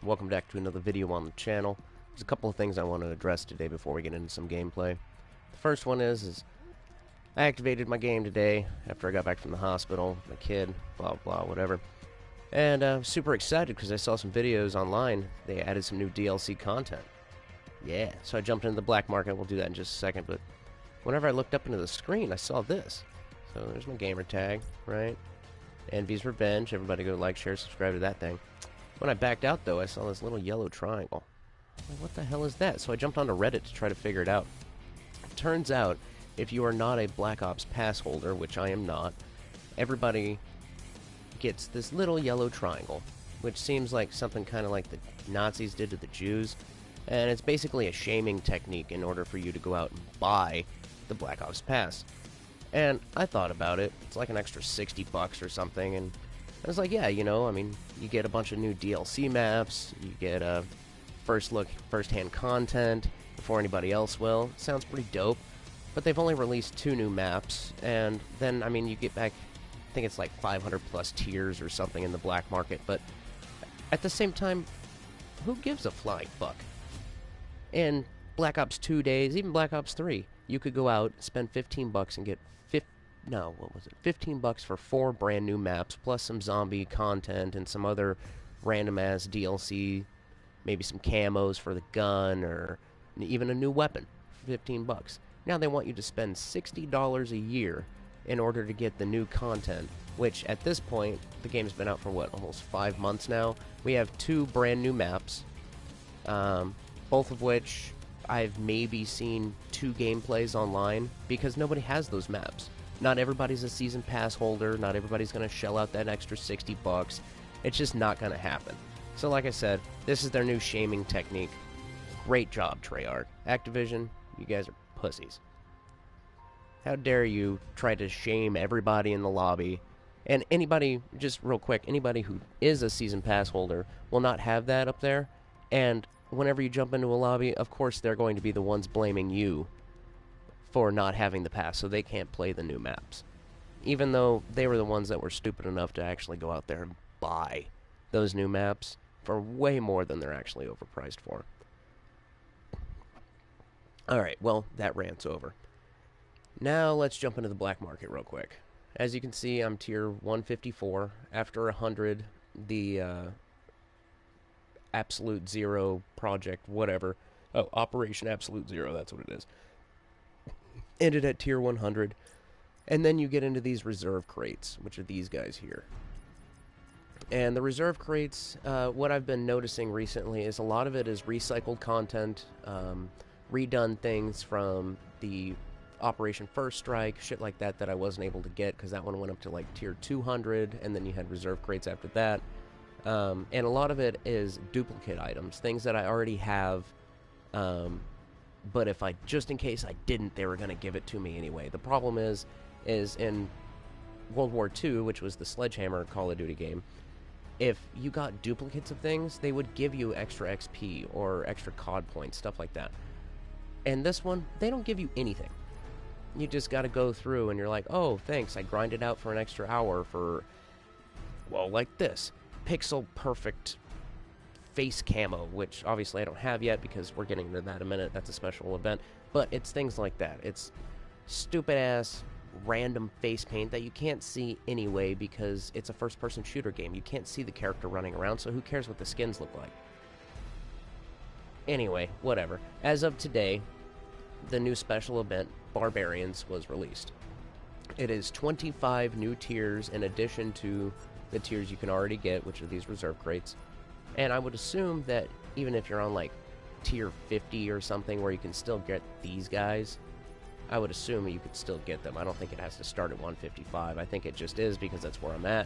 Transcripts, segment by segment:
Welcome back to another video on the channel. There's a couple of things I want to address today before we get into some gameplay. The first one is I activated my game today after I got back from the hospital, my kid, blah blah, whatever. And I'm super excited because I saw some videos online. They added some new DLC content. Yeah, so I jumped into the black market. We'll do that in just a second, but whenever I looked up into the screen, I saw this. So there's my gamer tag, right? Envy's Revenge. Everybody go like, share, subscribe to that thing. When I backed out, though, I saw this little yellow triangle. I'm like, what the hell is that? So I jumped onto Reddit to try to figure it out. It turns out, if you are not a Black Ops pass holder, which I am not, everybody gets this little yellow triangle, which seems like something kind of like the Nazis did to the Jews. And it's basically a shaming technique in order for you to go out and buy the Black Ops pass. And I thought about it. It's like an extra $60 or something, and I was like, yeah, you know, I mean, you get a bunch of new DLC maps, you get a first-hand content before anybody else will. It sounds pretty dope, but they've only released 2 new maps, and then, I mean, you get back, I think it's like 500 plus tiers or something in the black market, but at the same time, who gives a flying fuck? In Black Ops 2 days, even Black Ops 3, you could go out, spend $15 and get 15 bucks for 4 brand new maps, plus some zombie content and some other random ass DLC, maybe some camos for the gun or even a new weapon for 15 bucks. Now they want you to spend $60 a year in order to get the new content, which at this point, the game's been out for what, almost 5 months now. We have 2 brand new maps, both of which I've maybe seen 2 gameplays online because nobody has those maps. Not everybody's a season pass holder. Not everybody's going to shell out that extra $60. It's just not going to happen. So like I said, this is their new shaming technique. Great job, Treyarch. Activision, you guys are pussies. How dare you try to shame everybody in the lobby. And anybody, just real quick, anybody who is a season pass holder will not have that up there. And whenever you jump into a lobby, of course they're going to be the ones blaming you for not having the pass, so they can't play the new maps. Even though they were the ones that were stupid enough to actually go out there and buy those new maps for way more than they're actually overpriced for. Alright, well, that rant's over. Now let's jump into the black market real quick. As you can see, I'm tier 154. After 100, the Absolute Zero project, whatever. Oh, Operation Absolute Zero, that's what it is. Ended at tier 100, and then you get into these reserve crates, which are these guys here. And the reserve crates, what I've been noticing recently is a lot of it is recycled content, redone things from the Operation First Strike, shit like that I wasn't able to get because that one went up to like tier 200, and then you had reserve crates after that. And a lot of it is duplicate items, things that I already have, but if I, just in case I didn't, they were going to give it to me anyway. The problem is in World War II, which was the Sledgehammer Call of Duty game, if you got duplicates of things, they would give you extra XP or extra COD points, stuff like that. And this one, they don't give you anything. You just got to go through and you're like, oh, thanks, I grinded out for an extra hour for, well, like this. Pixel perfect face camo, which obviously I don't have yet because we're getting into that in a minute. That's a special event. But it's things like that. It's stupid ass random face paint that you can't see anyway because it's a first person shooter game. You can't see the character running around, so who cares what the skins look like? Anyway, whatever. As of today, the new special event, Barbarians, was released. It is 25 new tiers in addition to the tiers you can already get, which are these reserve crates. And I would assume that even if you're on like tier 50 or something where you can still get these guys, I would assume you could still get them. I don't think it has to start at 155. I think it just is because that's where I'm at.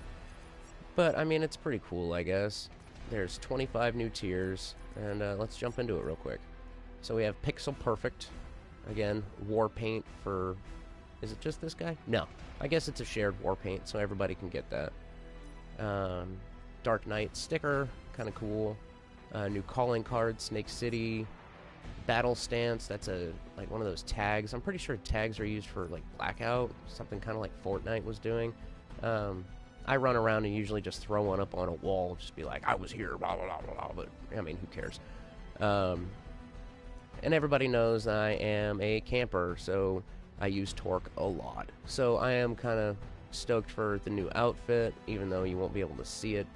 But I mean, it's pretty cool, I guess. There's 25 new tiers, and let's jump into it real quick. So we have Pixel Perfect. Again, war paint for... Is it just this guy? No. I guess it's a shared war paint, so everybody can get that. Dark Knight sticker, kind of cool. New calling card, Snake City. Battle Stance, that's like one of those tags. I'm pretty sure tags are used for like Blackout, something kind of like Fortnite was doing. I run around and usually just throw one up on a wall, just be like, I was here, blah, blah, blah, blah, blah. But, I mean, who cares? And everybody knows I am a camper, so I use torque a lot. So I am kind of stoked for the new outfit, even though you won't be able to see it.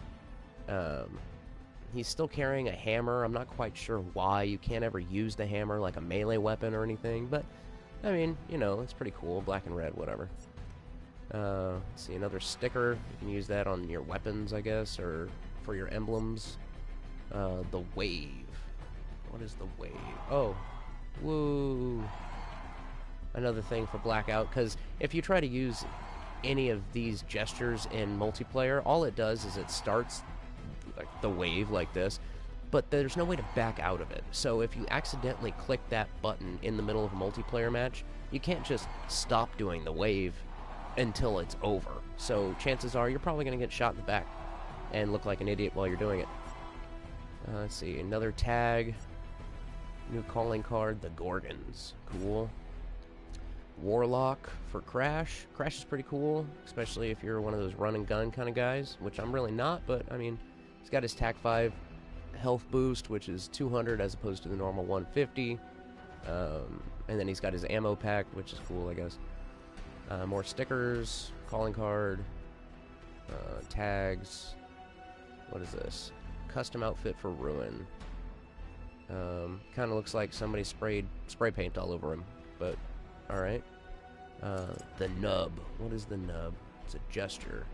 He's still carrying a hammer. I'm not quite sure why. You can't ever use the hammer like a melee weapon or anything, but, I mean, you know, it's pretty cool. Black and red, whatever. Let's see, another sticker. You can use that on your weapons, I guess, or for your emblems. The wave. What is the wave? Oh, woo. Another thing for blackout, because if you try to use any of these gestures in multiplayer, all it does is it starts like the wave like this, but there's no way to back out of it. So if you accidentally click that button in the middle of a multiplayer match, you can't just stop doing the wave until it's over. So chances are you're probably going to get shot in the back and look like an idiot while you're doing it. Let's see, another tag. New calling card, the Gorgons. Cool. Warlock for Crash. Crash is pretty cool, especially if you're one of those run and gun kind of guys, which I'm really not, but I mean, he's got his TAC 5 health boost, which is 200 as opposed to the normal 150. And then he's got his ammo pack, which is cool, I guess. More stickers, calling card, tags. What is this? Custom outfit for Ruin. Kind of looks like somebody sprayed spray paint all over him, but alright. The nub. What is the nub? It's a gesture.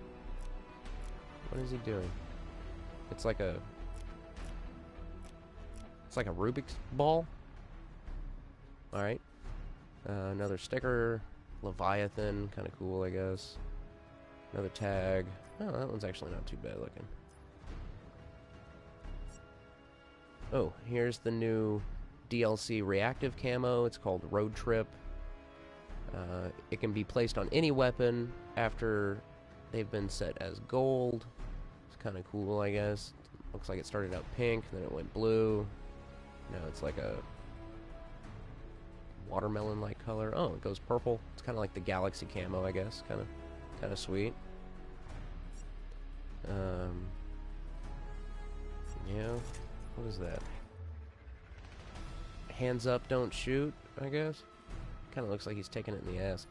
What is he doing? It's like a Rubik's ball. Alright. Another sticker. Leviathan. Kind of cool, I guess. Another tag. Oh, that one's actually not too bad looking. Oh, here's the new DLC reactive camo. It's called Road Trip. It can be placed on any weapon after they've been set as gold. It's kind of cool, I guess. Looks like it started out pink, then it went blue. Now it's like a watermelon-like color. Oh, it goes purple. It's kind of like the Galaxy camo, I guess. Kind of sweet. Yeah. What is that? Hands up, don't shoot, I guess. Kind of looks like he's taking it in the ass.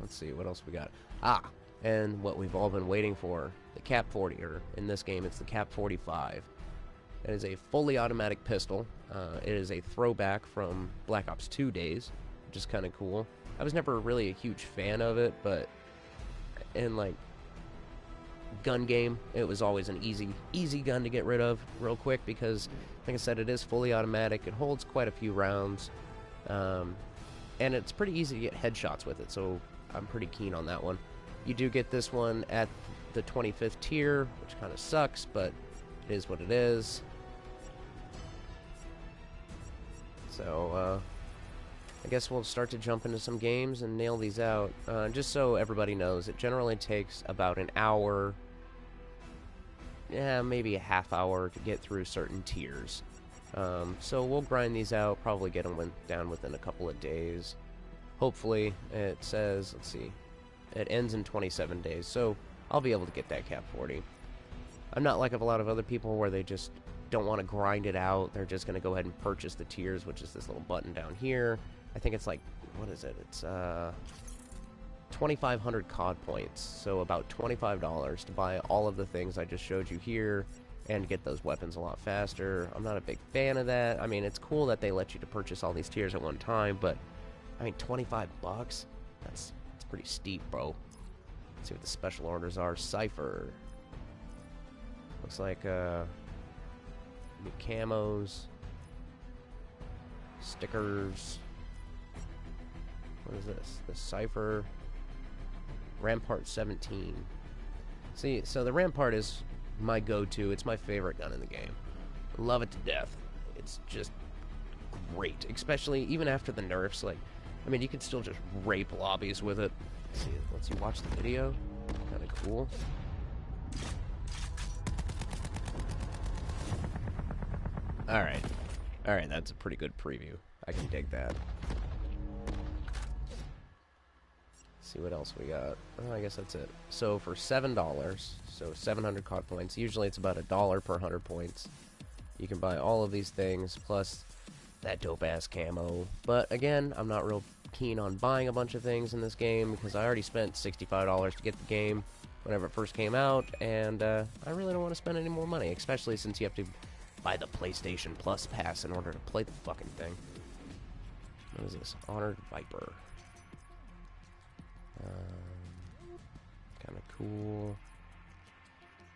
Let's see, what else we got? And what we've all been waiting for, the Cap 40, or in this game, it's the Cap 45. It is a fully automatic pistol. It is a throwback from Black Ops 2 days, which is kind of cool. I was never really a huge fan of it, but in, like, gun game, it was always an easy gun to get rid of real quick because, like I said, it is fully automatic. It holds quite a few rounds, and it's pretty easy to get headshots with it, so I'm pretty keen on that one. You do get this one at the 25th tier, which kind of sucks, but it is what it is. So, I guess we'll start to jump into some games and nail these out. Just so everybody knows, it generally takes about an hour, maybe a half hour to get through certain tiers. So we'll grind these out, probably get them down within a couple of days. Hopefully, it says, let's see, it ends in 27 days, so I'll be able to get that Cap 40. I'm not like a lot of other people where they just don't want to grind it out. They're just going to go ahead and purchase the tiers, which is this little button down here. I think it's like, what is it? It's 2,500 COD points, so about $25 to buy all of the things I just showed you here and get those weapons a lot faster. I'm not a big fan of that. I mean, it's cool that they let you to purchase all these tiers at one time, but I mean, 25 bucks? That's pretty steep, bro. Let's see what the special orders are. Cypher. Looks like new camos, stickers. What is this? The Cypher Rampart 17. See, so the Rampart is my go-to. It's my favorite gun in the game. Love it to death. It's just great, especially even after the nerfs. Like, I mean, you can still just rape lobbies with it. Let's see, let's you watch the video. Kind of cool. Alright, that's a pretty good preview. I can dig that. Let's see what else we got. Oh, I guess that's it. So for $7, so 700 COD points, usually it's about $1 per 100 points. You can buy all of these things, plus that dope-ass camo. But again, I'm not real keen on buying a bunch of things in this game, because I already spent $65 to get the game whenever it first came out, and I really don't want to spend any more money, especially since you have to buy the PlayStation Plus pass in order to play the fucking thing. What is this? Honored Viper. Kind of cool.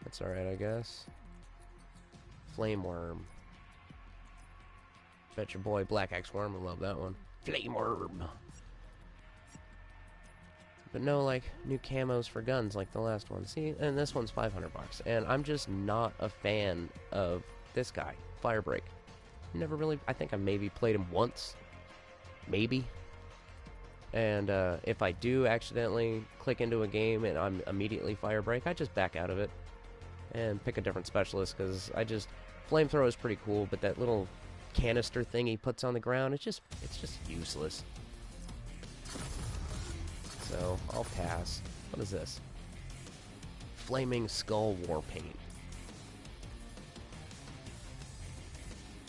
That's alright, I guess. Flame Worm. Bet your boy Black Axe Worm will love that one. Flame Worm. But no, like, new camos for guns like the last one. See, and this one's 500 bucks. And I'm just not a fan of this guy, Firebreak. Never really, I think I maybe played him once. Maybe. And if I do accidentally click into a game and I'm immediately Firebreak, I just back out of it and pick a different specialist, because Flamethrower is pretty cool, but that little canister thing he puts on the ground, it's just useless. So I'll pass. What is this? Flaming Skull War Paint.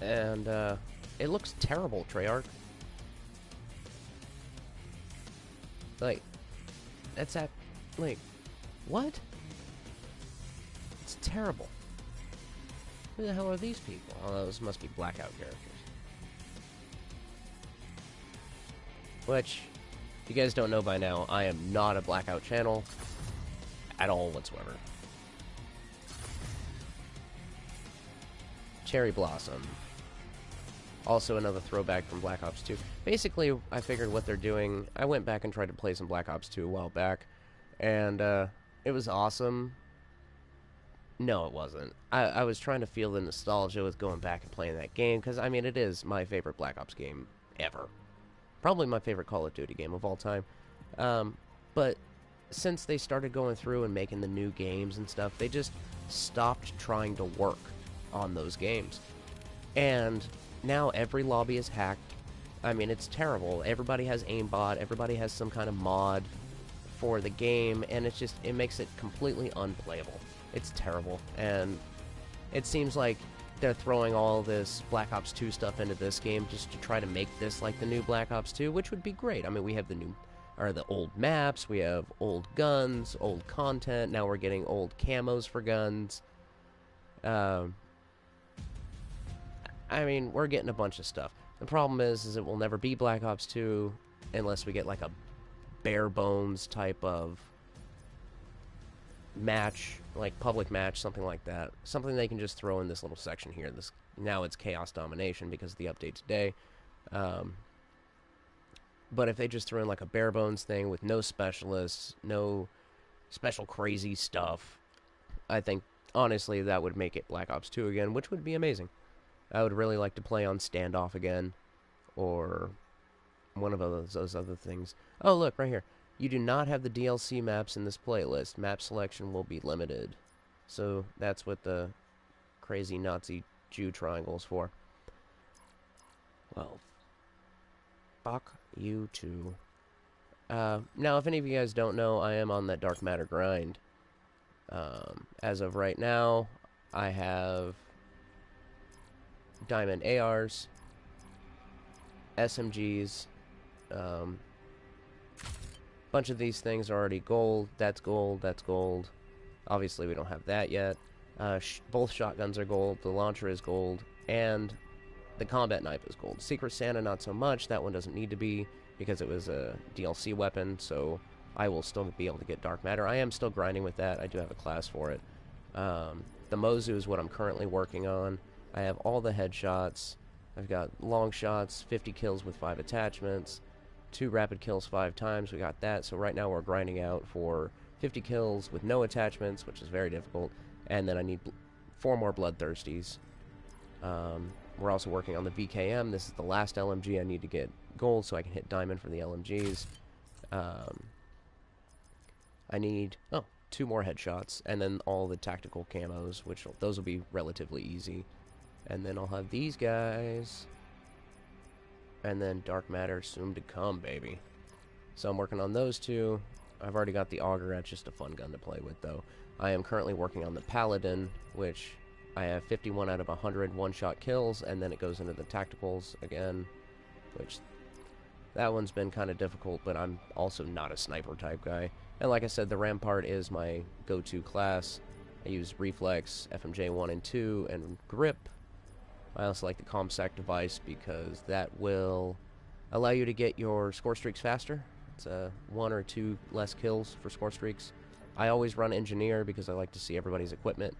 And it looks terrible, Treyarch. Like, that's at, like, what? It's terrible. Who the hell are these people? Oh, those must be Blackout characters. Which, if you guys don't know by now, I am not a Blackout channel at all whatsoever. Cherry Blossom. Also another throwback from Black Ops 2. Basically, I figured what they're doing... I went back and tried to play some Black Ops 2 a while back, and it was awesome. No, it wasn't. I was trying to feel the nostalgia with going back and playing that game, because, I mean, it is my favorite Black Ops game ever. Probably my favorite Call of Duty game of all time. But since they started going through and making the new games and stuff, they just stopped trying to work on those games. And now every lobby is hacked. I mean, it's terrible. Everybody has aimbot. Everybody has some kind of mod for the game, and it makes it completely unplayable. It's terrible, and it seems like they're throwing all this Black Ops 2 stuff into this game just to try to make this like the new Black Ops 2, which would be great. I mean, we have the old maps, we have old guns, old content. Now we're getting old camos for guns. I mean, we're getting a bunch of stuff. The problem is it will never be Black Ops 2 unless we get like a bare bones type of match, like public match, something like that. Something they can just throw in this little section here. Now it's Chaos Domination because of the update today. But if they just throw in like a bare bones thing with no specialists, no special crazy stuff, I think honestly that would make it Black Ops 2 again, which would be amazing. I would really like to play on Standoff again, or one of those other things. Oh, look, right here. You do not have the DLC maps in this playlist. Map selection will be limited. So that's what the crazy Nazi Jew triangle is for. Well, fuck you too. Now, if any of you guys don't know, I am on that Dark Matter grind. As of right now, I have Diamond ARs, SMGs, bunch of these things are already gold. That's gold, that's gold. Obviously we don't have that yet. Both shotguns are gold, the launcher is gold, and the combat knife is gold. Secret Santa not so much, that one doesn't need to be because it was a DLC weapon, so I will still be able to get Dark Matter. I am still grinding with that, I do have a class for it. The Mozu is what I'm currently working on. I have all the headshots. I've got long shots, 50 kills with 5 attachments, 2 rapid kills 5 times. We got that. So right now we're grinding out for 50 kills with no attachments, which is very difficult. And then I need 4 more Bloodthirsties. We're also working on the VKM. This is the last LMG I need to get gold so I can hit diamond for the LMGs. I need 2 more headshots, and then all the tactical camos, which those will be relatively easy. And then I'll have these guys. And then Dark Matter soon to come, baby. So I'm working on those 2. I've already got the auger. That's just a fun gun to play with, though. I am currently working on the paladin, which I have 51 out of 100 one-shot kills, and then it goes into the tacticals again, which that one's been kind of difficult, but I'm also not a sniper type guy. And like I said, the Rampart is my go-to class. I use Reflex, FMJ 1 and 2, and Grip. I also like the ComSec device because that will allow you to get your score streaks faster. It's 1 or 2 less kills for score streaks. I always run Engineer because I like to see everybody's equipment.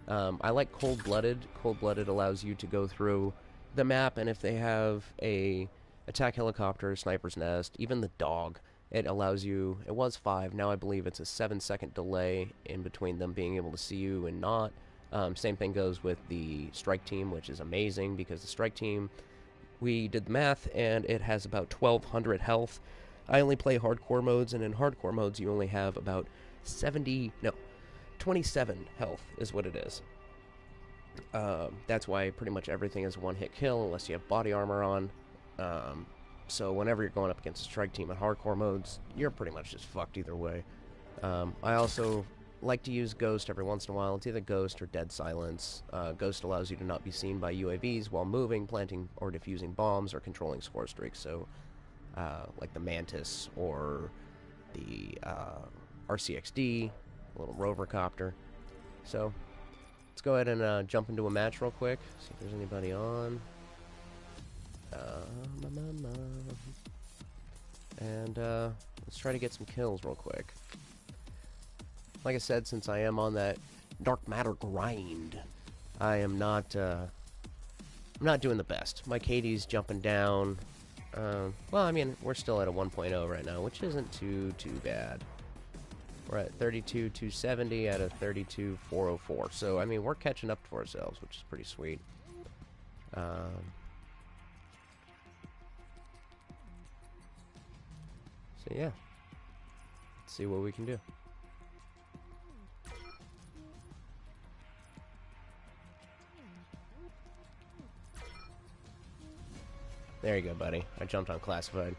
I like Cold-Blooded. Cold-Blooded allows you to go through the map, and if they have a attack helicopter, sniper's nest, even the dog, it allows you, it was 5, now I believe it's a 7-second delay in between them being able to see you and not. Same thing goes with the strike team, which is amazing because the strike team, we did the math, and it has about 1,200 health. I only play hardcore modes, and in hardcore modes you only have about 27 health is what it is. That's why pretty much everything is a one-hit kill unless you have body armor on. So whenever you're going up against a strike team in hardcore modes, you're pretty much just fucked either way. I also like to use Ghost every once in a while. It's either Ghost or Dead Silence. Ghost allows you to not be seen by UAVs while moving, planting, or defusing bombs, or controlling score streaks. So, like the Mantis or the RCXD, a little rover copter. So, let's go ahead and jump into a match real quick. See if there's anybody on. And let's try to get some kills real quick. Like I said, since I am on that dark matter grind, I am not I'm not doing the best. My KD's jumping down. Well, I mean, we're still at a 1.0 right now, which isn't too bad. We're at 32,270 out of 32,404. So, I mean, we're catching up to ourselves, which is pretty sweet. So, yeah. Let's see what we can do. There you go, buddy. I jumped on classified.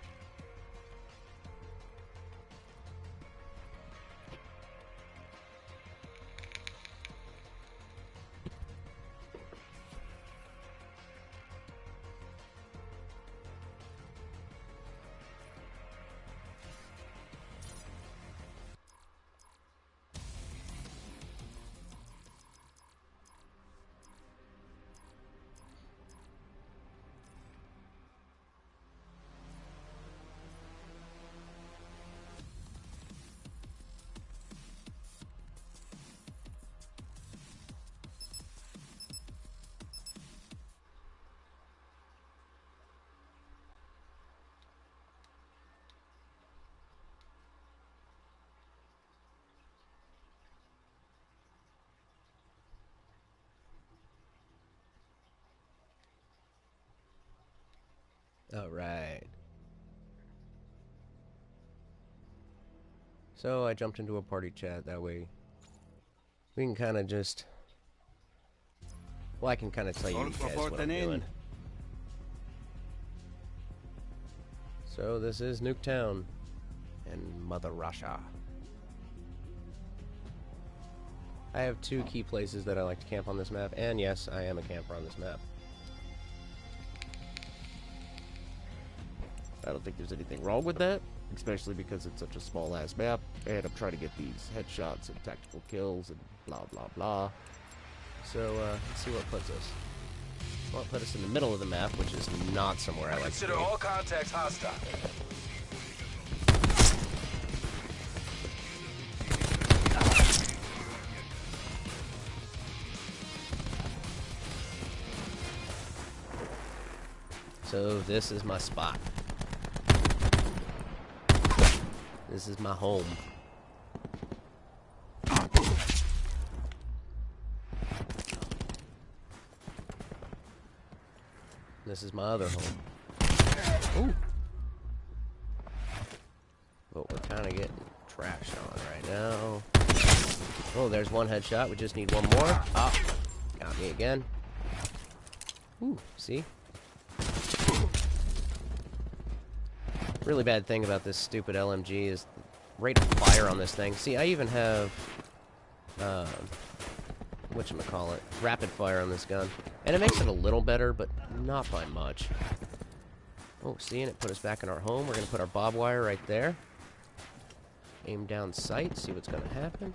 Alright. So I jumped into a party chat, that way we can kind of just... Well, I can kind of tell you guys what I'm doing. So this is Nuketown and Mother Russia. I have 2 key places that I like to camp on this map, and yes, I am a camper on this map. I don't think there's anything wrong with that, especially because it's such a small-ass map, and I'm trying to get these headshots and tactical kills and blah, blah, blah. So, let's see what puts us. Well, it put us in the middle of the map, which is not somewhere I like to be. Consider all contacts hostile. So, this is my spot. This is my home. This is my other home. Ooh. But we're kind of getting trashed on right now. Oh, there's one headshot. We just need one more. Ah, got me again. Ooh, see? Really bad thing about this stupid LMG is rate of fire on this thing. See, I even have, whatchamacallit, rapid fire on this gun. And it makes it a little better, but not by much. Oh, see, and it put us back in our home. We're going to put our barbed wire right there. Aim down sight, see what's going to happen.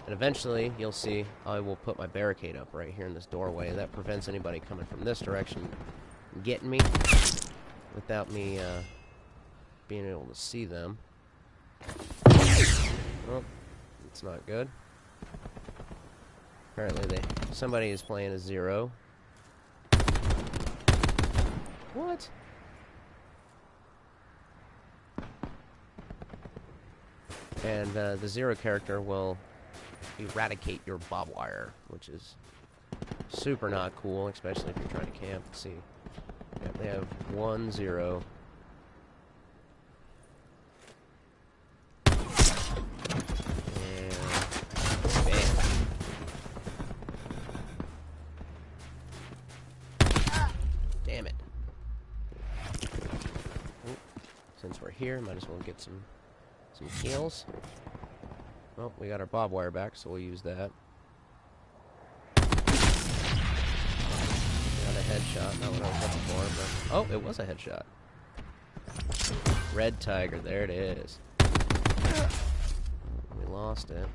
And eventually, you'll see, I will put my barricade up right here in this doorway. That prevents anybody coming from this direction getting me without me being able to see them. Oh, it's not good. Apparently somebody is playing a 0. What? And the 0 character will eradicate your barbed wire, which is super not cool, especially if you're trying to camp. Let's see. Yeah, they have 1 0. And bam. Damn it. Oh, since we're here, might as well get some kills. Well, we got our barbed wire back, so we'll use that. Got a headshot, not what I was looking for, but... Oh, it was a headshot. Red Tiger, there it is. We lost it.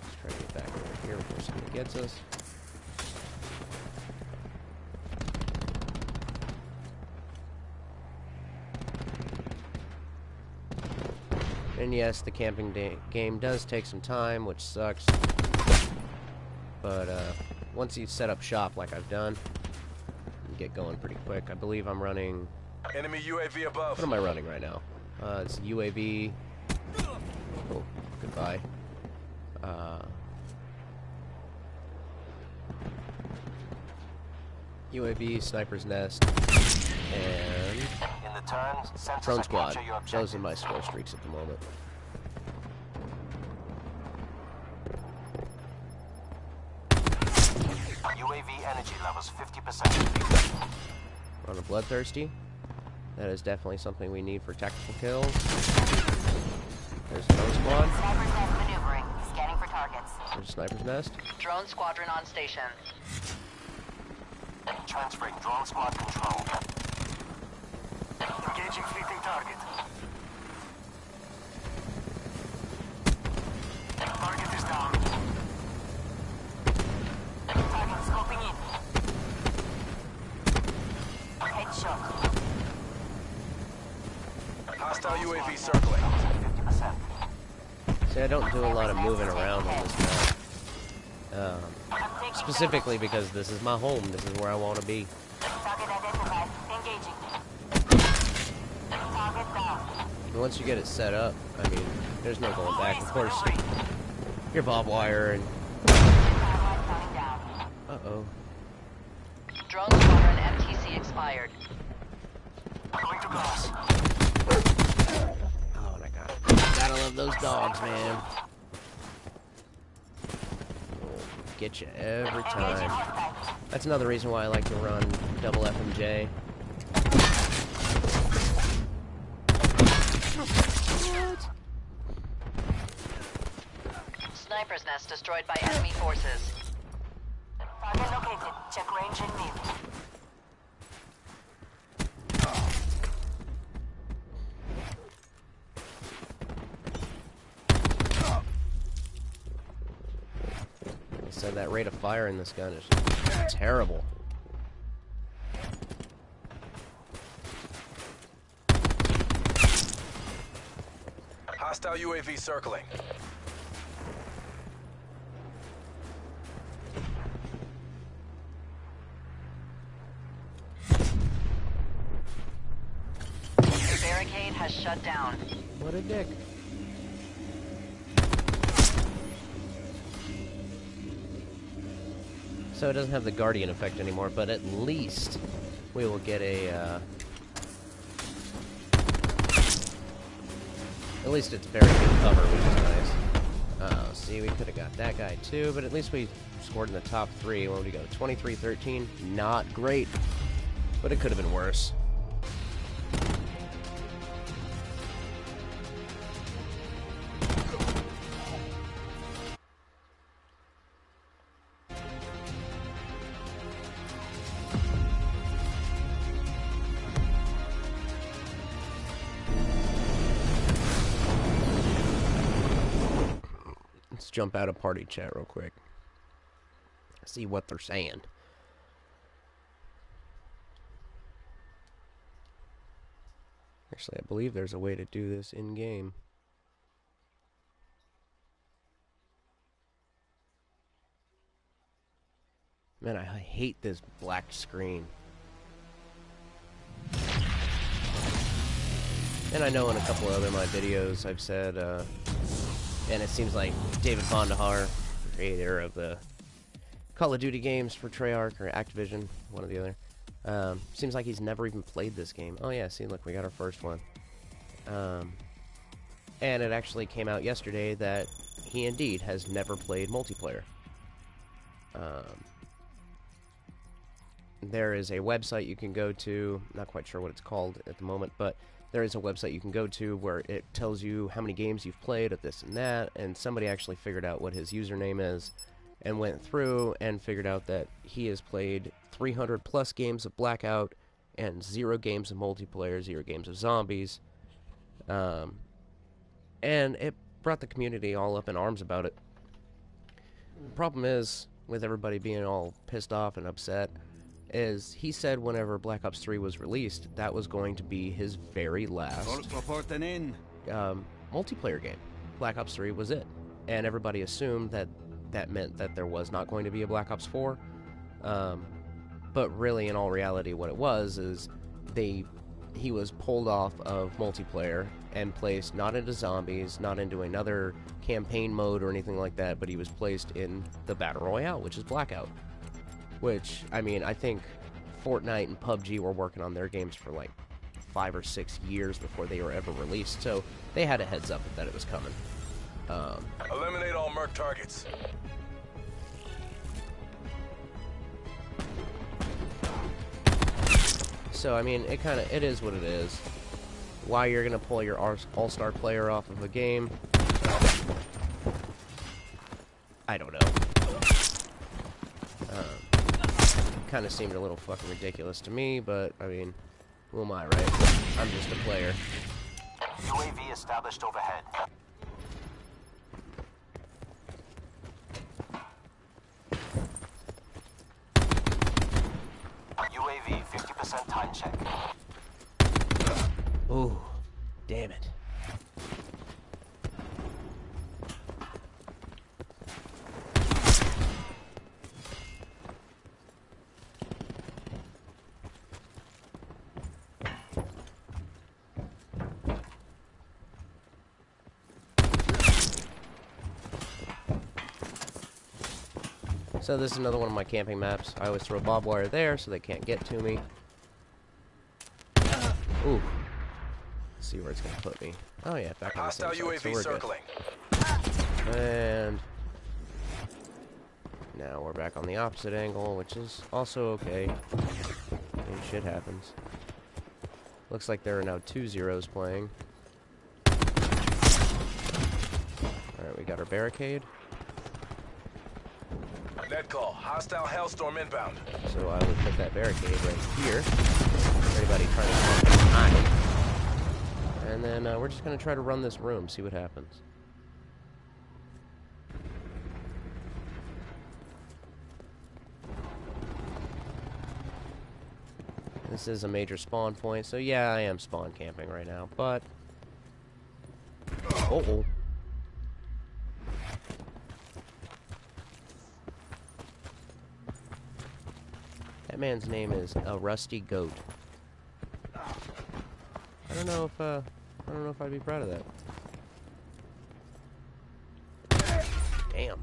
Let's try to get back over here before somebody gets us. And yes, the camping game does take some time, which sucks. But once you set up shop like I've done, you get going pretty quick. I believe I'm running... Enemy UAV above. What am I running right now? It's UAV... Oh, goodbye. UAV, Sniper's Nest, and... In the turn, Drone Squad. Those are my score streaks at the moment. UAV energy levels 50%. On a Bloodthirsty. That is definitely something we need for tactical kills. There's Drone Squad. Sniper's Nest maneuvering. Scanning for targets. There's Sniper's Nest. Drone Squadron on station. Transferring drone squad control. Engaging fleeting target. Target is down. Target scoping in. Headshot. Hostile UAV circling. 50%. See, I don't do a lot of moving around on this map. Specifically because this is my home. This is where I want to be. Target identified. Engaging. Target down. And once you get it set up, I mean, there's no going back. Of course, your barbed wire and... Uh-oh. Drone Squadron MTC expired. Going to glass. Oh my god. Gotta love those dogs, man. Get you every time. That's another reason why I like to run double FMJ. What? Sniper's Nest destroyed by enemy forces. Target located. Check range and view. So that rate of fire in this gun is terrible. Hostile UAV circling. The barricade has shut down. What a dick. So it doesn't have the Guardian effect anymore, but at least we will get a, at least it's very good cover, which is nice. Oh, see, we could have got that guy too, but at least we scored in the top 3. Where would we go? 23-13? Not great, but it could have been worse. jump out of party chat real quick. See what they're saying. Actually, I believe there's a way to do this in-game. Man, I hate this black screen. And I know in a couple of other my videos I've said, and it seems like David Bondahar, creator of the Call of Duty games for Treyarch or Activision, one or the other, seems like he's never even played this game. Oh yeah, see, look, we got our first one. And it actually came out yesterday that he indeed has never played multiplayer. There is a website you can go to, not quite sure what it's called at the moment, but there is a website you can go to where it tells you how many games you've played of this and that, and somebody actually figured out what his username is and went through and figured out that he has played 300 plus games of Blackout and 0 games of multiplayer, 0 games of zombies, and it brought the community all up in arms about it. The problem is, with everybody being all pissed off and upset, is he said whenever Black Ops 3 was released, that was going to be his very last multiplayer game. Black Ops 3 was it. And everybody assumed that that meant that there was not going to be a Black Ops 4. But really, in all reality, what it was is he was pulled off of multiplayer and placed not into zombies, not into another campaign mode or anything like that, but he was placed in the Battle Royale, which is Blackout. Which, I mean, I think Fortnite and PUBG were working on their games for like 5 or 6 years before they were ever released, so they had a heads up that it was coming. Eliminate all merc targets. So, I mean, it is what it is. Why you're gonna pull your all-star player off of a game, I don't know. Kind of seemed a little fucking ridiculous to me, but, I mean, who am I, right? I'm just a player. UAV established overhead. UAV 50% time check. Ooh, damn it. So this is another one of my camping maps. I always throw barbed wire there so they can't get to me. Ooh. Let's see where it's gonna put me. Oh yeah, back on the same Hostile side, so UAV we're circling. good. And now we're back on the opposite angle, which is also okay. And shit happens. Looks like there are now 2 zeros playing. Alright, we got our barricade. Net call. Hostile Hellstorm inbound. So I would put that barricade right here. For anybody trying to come from behind. And then we're just going to try to run this room, see what happens. This is a major spawn point, so yeah, I am spawn camping right now, but... Uh-oh. That man's name is a Rusty Goat. I don't know if I'd be proud of that. Damn.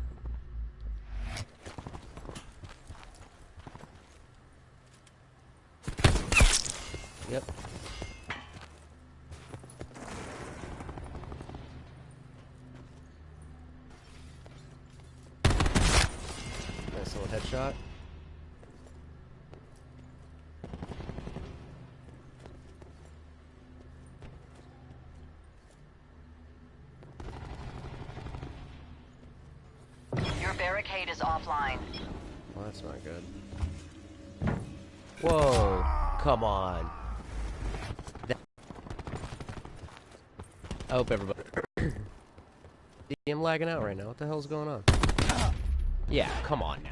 Yep. Nice little headshot. Barricade is offline. Well, that's not good. Whoa, come on. I hope everybody See, I'm lagging out right now. What the hell's going on? Yeah, come on now.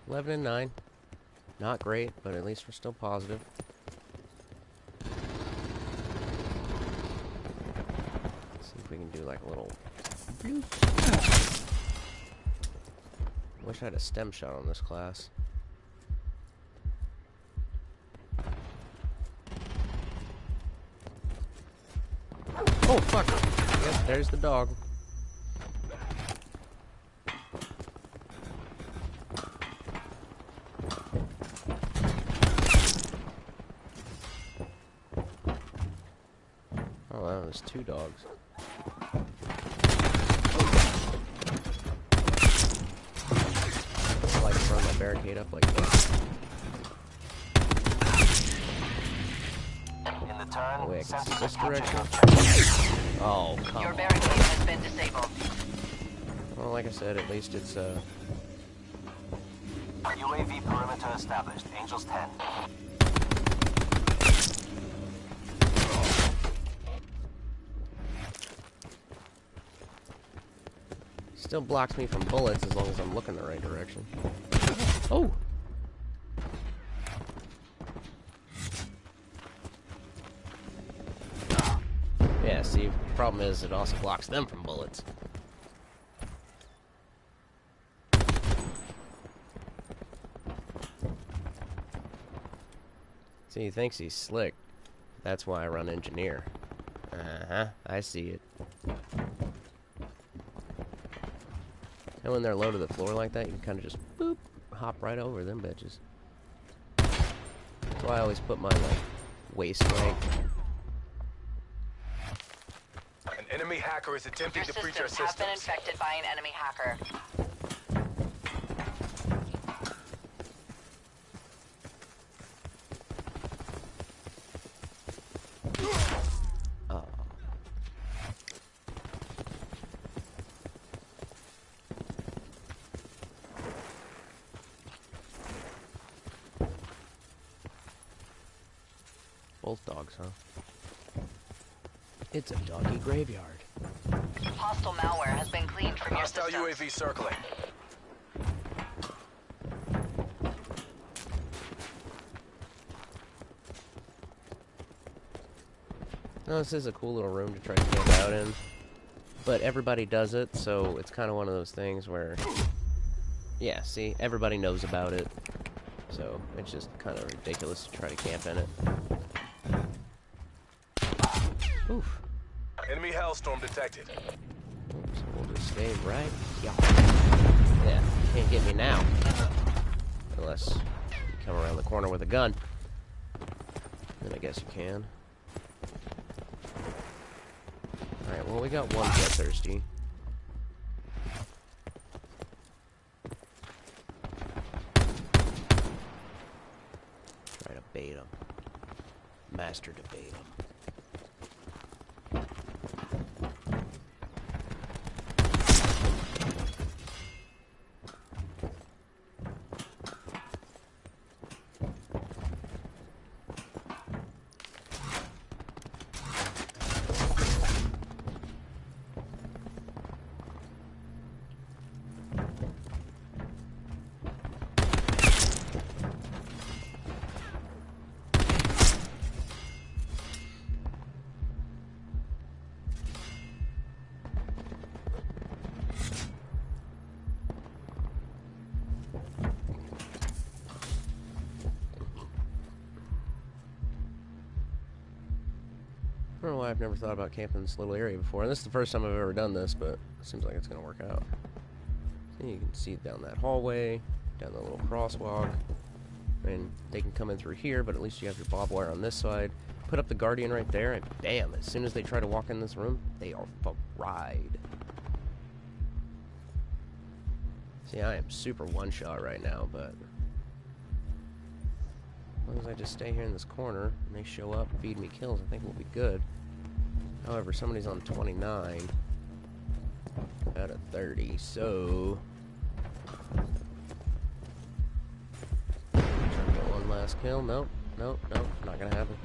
Eleven and 9. Not great, but at least we're still positive. Let's see if we can do like a little bloop. Wish I had a stem shot on this class. Oh, fuck. Yep, there's the dog. Oh, wow, there's 2 dogs. I like to run my barricade up like this. In the turn, Oh, wait, I can sensors see this are direction. capturing objectives. Oh, come Your on. barricade has been disabled. Well, like I said, at least it's, UAV perimeter established. Angels 10. still blocks me from bullets as long as I'm looking the right direction. Oh! Yeah, see, the problem is it also blocks them from bullets. See, he thinks he's slick. That's why I run engineer. Uh-huh, I see it. And when they're low to the floor like that, you can kind of just, boop, hop right over them bitches. That's why I always put my, like, waist rank. An enemy hacker is attempting Your to breach our systems have been systems. infected by an enemy hacker. Oh. Both dogs, huh? It's a doggy graveyard. Hostile malware has been cleaned from your Hostile systems. UAV circling. No, this is a cool little room to try to camp out in. But everybody does it, so it's kind of one of those things where... Yeah, see? Everybody knows about it. So, it's just kind of ridiculous to try to camp in it. Oof. Enemy hellstorm detected. So we'll just stay right... Yeah. Yeah, can't get me now. Unless you come around the corner with a gun. Then I guess you can. Alright, well, we got one bloodthirsty. Try to bait him. Master debate him. I don't know why I've never thought about camping in this little area before. And this is the first time I've ever done this, but it seems like it's going to work out. See, you can see down that hallway, down the little crosswalk. And they can come in through here, but at least you have your barbed wire on this side. Put up the Guardian right there, and bam, as soon as they try to walk in this room, they are fried. See, I am super one-shot right now, but as long as I just stay here in this corner and they show up and feed me kills, I think we'll be good. However, somebody's on 29 out of 30, so try to get one last kill. Nope, nope, nope, not gonna happen.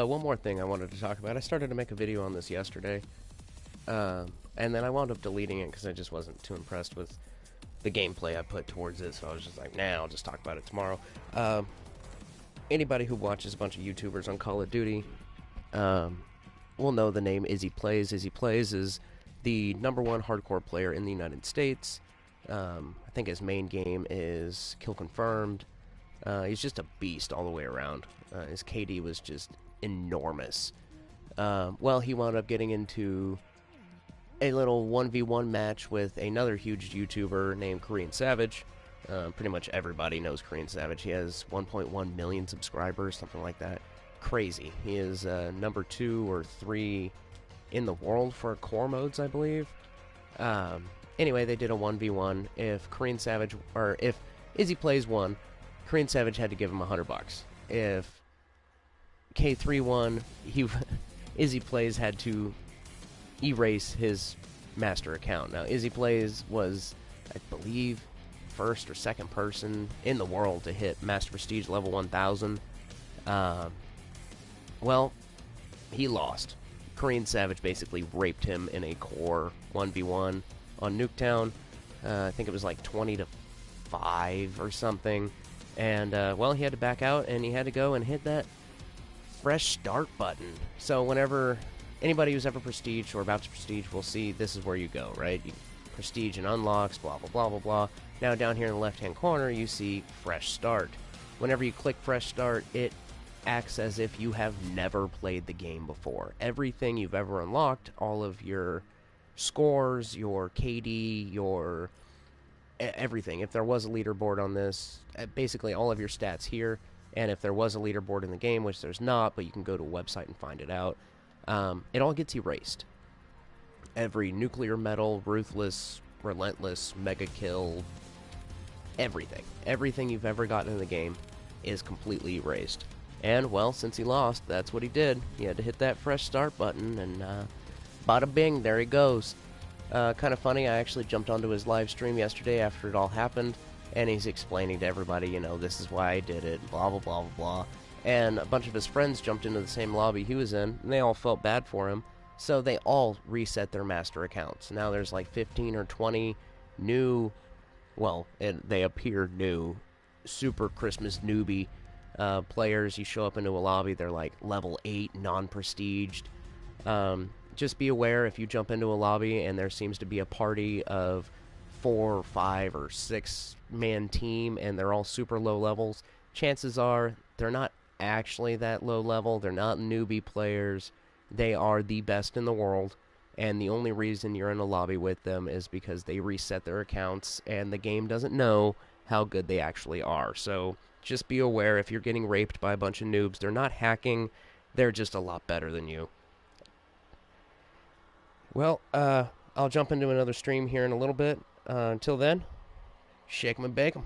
One more thing I wanted to talk about. I started to make a video on this yesterday, and then I wound up deleting it because I just wasn't too impressed with the gameplay I put towards it, so I was just like, nah, I'll just talk about it tomorrow. Anybody who watches a bunch of YouTubers on Call of Duty will know the name Izzy Plays. Izzy Plays is the #1 hardcore player in the United States. I think his main game is Kill Confirmed. He's just a beast all the way around. His KD was just enormous. Well, he wound up getting into a little 1v1 match with another huge YouTuber named Korean Savage. Pretty much everybody knows Korean Savage. He has 1.1 million subscribers, something like that. Crazy. He is #2 or 3 in the world for core modes, I believe. Anyway, they did a 1v1. If Korean Savage, or if Izzy Plays won, Korean Savage had to give him $100. If K3 won, Izzy Plays had to erase his master account. Now, Izzy Plays was, I believe, first or second person in the world to hit Master Prestige level 1000. Well, he lost. Korean Savage basically raped him in a core 1v1 on Nuketown. I think it was like 20-5 or something. And, well, he had to back out, and he had to go and hit that fresh start button. So whenever anybody who's ever prestiged or about to prestige will see, this is where you go, right? You prestige and unlocks, blah, blah, blah, blah, blah. Now down here in the left-hand corner, you see fresh start. Whenever you click fresh start, it acts as if you have never played the game before. Everything you've ever unlocked, all of your scores, your KD, your everything. If there was a leaderboard on this, basically all of your stats here, and if there was a leaderboard in the game, which there's not, but you can go to a website and find it out, it all gets erased. Every nuclear medal, ruthless, relentless, mega kill, everything. Everything you've ever gotten in the game is completely erased. And, well, since he lost, that's what he did. He had to hit that fresh start button, and bada bing, there he goes. Kind of funny, I actually jumped onto his live stream yesterday after it all happened, and he's explaining to everybody, you know, this is why I did it, blah, blah, blah, blah, blah. And a bunch of his friends jumped into the same lobby he was in, and they all felt bad for him, so they all reset their master accounts. Now there's like 15 or 20 new, well, they appear new, super Christmas newbie players. You show up into a lobby, they're like level 8, non-prestiged. Just be aware if you jump into a lobby and there seems to be a party of 4 or 5 or 6 man team and they're all super low levels, chances are they're not actually that low level. They're not newbie players. They are the best in the world, and the only reason you're in a lobby with them is because they reset their accounts and the game doesn't know how good they actually are. So just be aware if you're getting raped by a bunch of noobs. They're not hacking. They're just a lot better than you. Well, I'll jump into another stream here in a little bit. Until then, shake 'em and bake 'em.